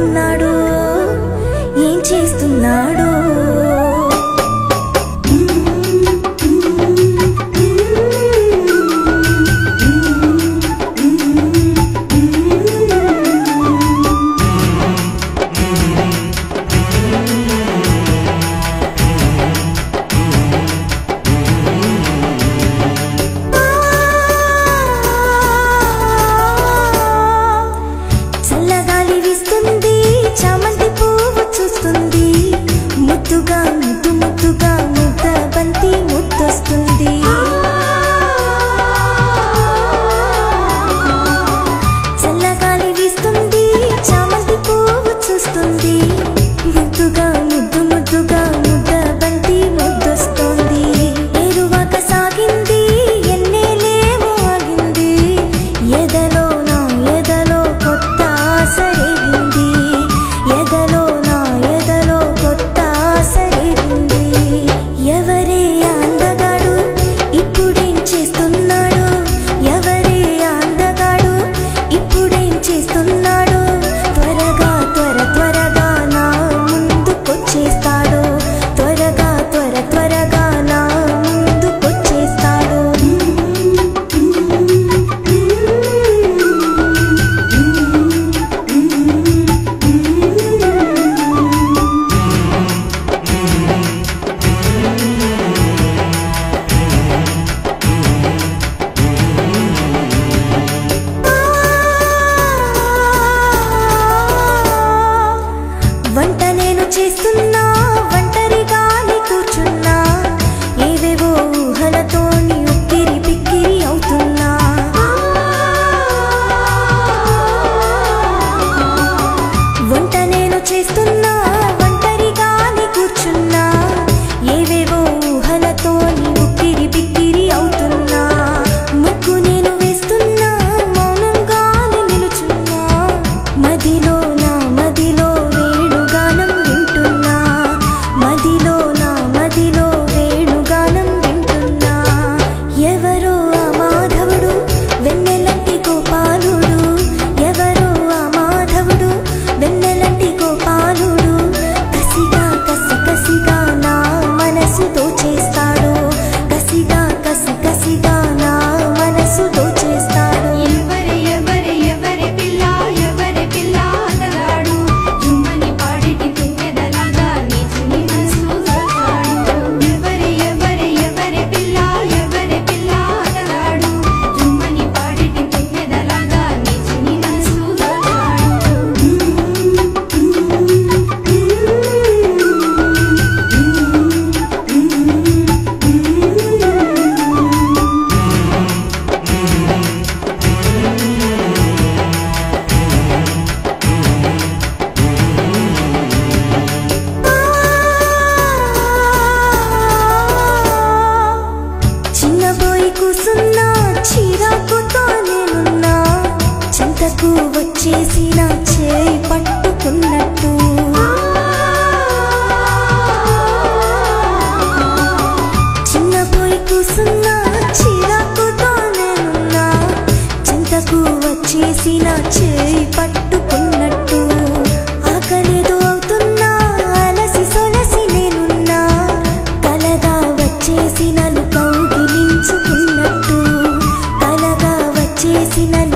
ఉన్నాడు, ఏం చేస్తున్నాడు? చామంతి పువ్వు చూస్తుంది, ముద్దుగా ముద్దు ముద్దుగా ముద్ద బంతి ముద్దొస్తుంది. చల్లగాలి వీస్తుంది, చామంతి పువ్వు చూస్తుంది, ముద్దుగా ముద్దు ముద్దుగా ముద్ద బంతి ముద్దొస్తుంది. ఏరువాక సాగింది, ఎన్నేలేమో ఆగింది, ఎదలో నా ఎదలో కొత్త ఆశ రేగింది, ఎదలో నా ఎదలో కొత్త ఆశ రేగింది. ఎవరే అందగాడు, ఇప్పుడేం చేస్తున్నాడు? ఎవరే అందగాడు, ఇప్పుడేం చేస్తున్నాడు? త్వరగా త్వరగా నా ముందుకొచ్చేస్తాడు, త్వరగా త్వరగా నా ముందుకొచ్చేస్తాడు. వంట నేను చేస్తున్నా, ఒంటరిగానే కూర్చున్నా, ఏవేవో ఊహలతోని ఉక్కిరి బిక్కిరి అవుతున్నా. వంట నేను చేస్తున్నా, ఒంటరిగానే కూర్చున్నా, ఏవేవో ఊహలతోని ఉక్కిరి బిక్కిరి అవుతున్నా. ముగ్గు నేను వేస్తున్నా, మౌనంగానే నిలుచున్నా, మదిలో నా మదిలో వేణుగానం వింటున్నా, మదిలో నా మదిలో వేణుగానం వింటున్నా. ఎవరో ఆ మాధవుడు, వెన్నెలంటి గోపాలుడు, ఎవరో ఆ మాధవుడు, వెన్నెలంటి గోపాలుడు, కసిగా కసిగా నా మనసు దోచేస్తాడు, కసిగా కసిగా నా మనసు దోచేస్తాడు. ఎవరే ఎవరే ఎవరే పిల్ల, ఎవరే పిల్ల అతగాడు, జుమ్మని పాడిటి తుమ్మెదలాగా నీచుని మనసు దోచాడు. ఎవరే ఎవరే ఎవరే పిల్ల, ఎవరే పిల్ల అతగాడు, జుమ్మని పాడిటి తుమ్మెదలాగా నీచుని మనసు దోచాడు. చిన్నబోయి కూసున్నా, చిరాకుతో నేనున్నా, చెంతకు వచ్చేసి నా చేయి పట్టుకున్నట్టు. చిన్నబోయి కూసున్నా, చిరాకుతో నేనున్నా, చెంతకు వచ్చేసి నా చేయి పట్టుకున్నట్టు. ఆకలేదో అవుతున్నా, అలసి సొలసి నేనున్నా, కలగా వచ్చేసి నన్ను కౌగిలించుకున్నట్టు, కలగా వచ్చేసి నన్ను